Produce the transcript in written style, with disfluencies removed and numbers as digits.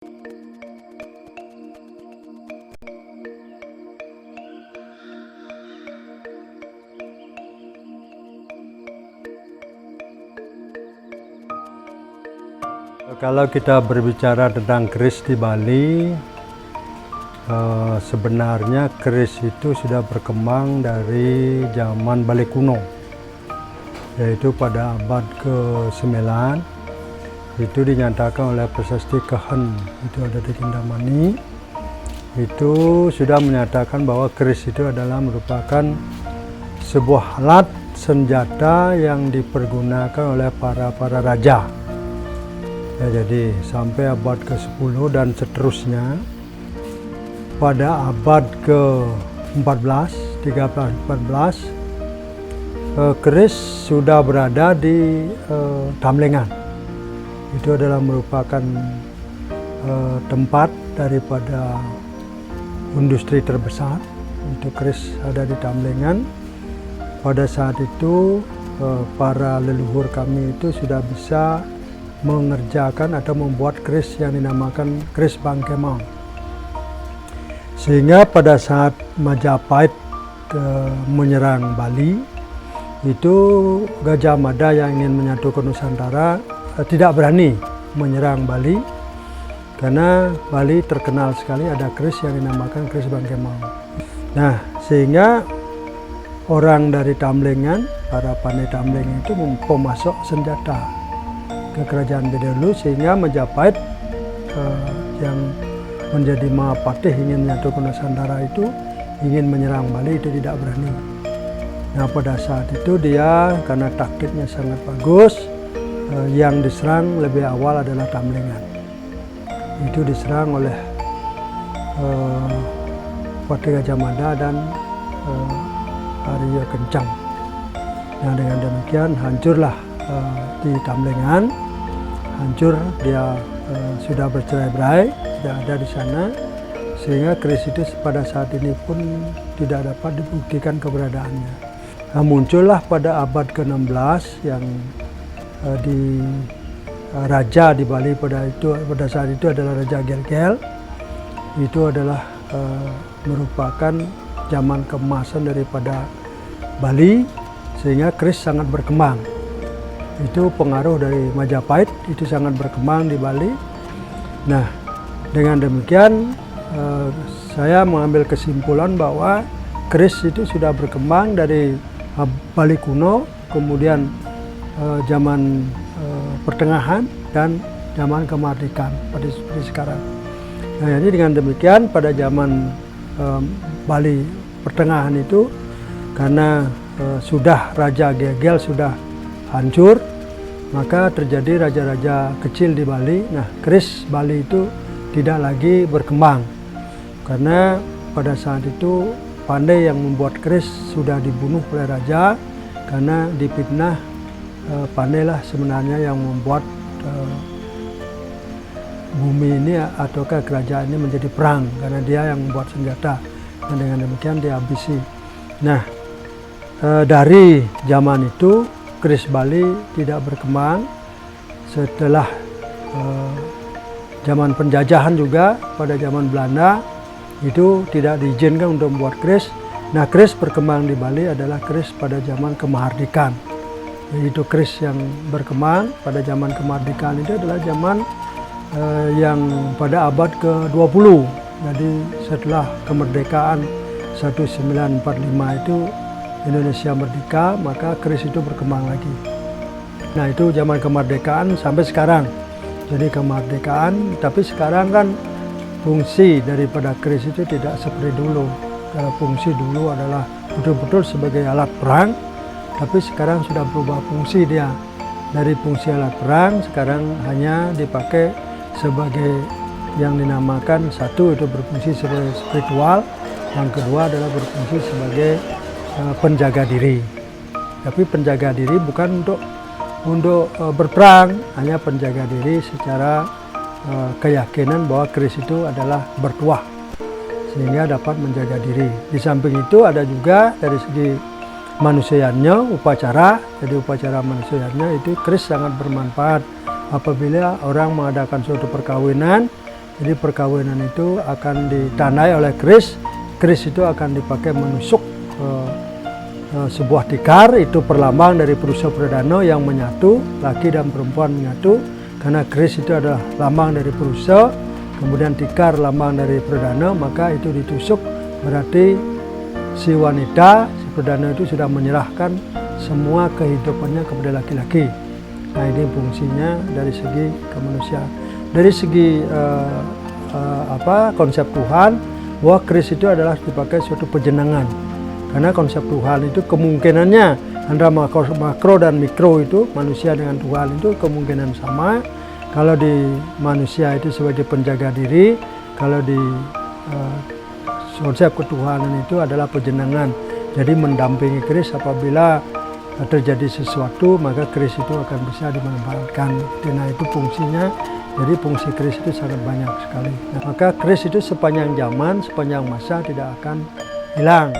Kalau kita berbicara tentang keris di Bali, sebenarnya keris itu sudah berkembang dari zaman Bali kuno, yaitu pada abad ke-9. Itu dinyatakan oleh prasasti Kehen, itu ada di Kintamani. Itu sudah menyatakan bahwa keris itu adalah merupakan sebuah alat senjata yang dipergunakan oleh para raja. Ya, jadi sampai abad ke-10 dan seterusnya. Pada abad ke-14, 13-14, keris sudah berada di Tamlengan. Itu adalah merupakan tempat daripada industri terbesar. Itu keris ada di Tamlengan. Pada saat itu para leluhur kami itu sudah bisa mengerjakan atau membuat keris yang dinamakan keris Bangkemang. Sehingga pada saat Majapahit menyerang Bali, itu Gajah Mada yang ingin menyatukan Nusantara tidak berani menyerang Bali, karena Bali terkenal sekali ada keris yang dinamakan keris Bangkemang. Nah, sehingga orang dari Tamlengan, para pandai Tamlengan itu memasok senjata ke kerajaan Bedelu, sehingga Majapahit yang menjadi Mahapatih ingin menyatukan Nusantara itu ingin menyerang Bali, itu tidak berani. Nah, pada saat itu dia karena taktiknya sangat bagus, yang diserang lebih awal adalah Tamlengan. Itu diserang oleh Patih Gajah Mada dan Arya Kencang. Nah, dengan demikian hancurlah di Tamlengan, hancur, dia sudah bercerai-berai, tidak ada di sana, sehingga keris itu pada saat ini pun tidak dapat dibuktikan keberadaannya. Nah, muncullah pada abad ke-16 yang di raja di Bali pada saat itu adalah Raja Gel-Gel. Itu adalah merupakan zaman keemasan daripada Bali, sehingga keris sangat berkembang. Itu pengaruh dari Majapahit, itu sangat berkembang di Bali. Nah, dengan demikian saya mengambil kesimpulan bahwa keris itu sudah berkembang dari Bali kuno, kemudian zaman pertengahan dan zaman kemerdekaan seperti sekarang. Nah, jadi dengan demikian pada zaman Bali pertengahan itu, karena sudah Raja Gel-Gel sudah hancur, maka terjadi raja-raja kecil di Bali. Nah, keris Bali itu tidak lagi berkembang, karena pada saat itu pandai yang membuat keris sudah dibunuh oleh raja, karena dipitnah pandailah sebenarnya yang membuat bumi ini ataukah kerajaan ini menjadi perang, karena dia yang membuat senjata, dan dengan demikian dihabisi. Nah, dari zaman itu keris Bali tidak berkembang. Setelah zaman penjajahan juga, pada zaman Belanda itu tidak diizinkan untuk membuat keris. Nah, keris berkembang di Bali adalah keris pada zaman kemerdekaan. Itu keris yang berkembang pada zaman kemerdekaan itu adalah zaman yang pada abad ke-20. Jadi setelah kemerdekaan 1945 itu Indonesia merdeka, maka keris itu berkembang lagi. Nah, itu zaman kemerdekaan sampai sekarang. Jadi kemerdekaan, tapi sekarang kan fungsi daripada keris itu tidak seperti dulu. Kalau fungsi dulu adalah betul-betul sebagai alat perang, tapi sekarang sudah berubah fungsi dia. Dari fungsi alat perang sekarang hanya dipakai sebagai yang dinamakan, satu itu berfungsi sebagai spiritual, yang kedua adalah berfungsi sebagai penjaga diri. Tapi penjaga diri bukan untuk berperang, hanya penjaga diri secara keyakinan bahwa keris itu adalah bertuah, sehingga dapat menjaga diri. Di samping itu ada juga dari segi manusianya, upacara. Jadi upacara manusianya itu keris sangat bermanfaat. Apabila orang mengadakan suatu perkawinan, Jadi perkawinan itu akan ditandai oleh keris. Keris itu akan dipakai menusuk sebuah tikar, itu perlambang dari Purusa Pradana yang menyatu, laki dan perempuan menyatu. Karena keris itu adalah lambang dari Purusa, kemudian tikar lambang dari Pradana, maka itu ditusuk, berarti si wanita, si Pradana itu sudah menyerahkan semua kehidupannya kepada laki-laki. Nah, ini fungsinya dari segi kemanusiaan. Dari segi konsep Tuhan, bahwa keris itu adalah dipakai suatu penjenengan. Karena konsep Tuhan itu kemungkinannya antara makro dan mikro itu, manusia dengan Tuhan itu kemungkinan sama. Kalau di manusia itu sebagai penjaga diri, kalau di konsep ketuhanan itu adalah penjenengan. Jadi mendampingi keris apabila terjadi sesuatu, maka keris itu akan bisa dimanfaatkan. Nah, itu fungsinya. Jadi fungsi keris itu sangat banyak sekali. Nah, maka keris itu sepanjang zaman, sepanjang masa tidak akan hilang.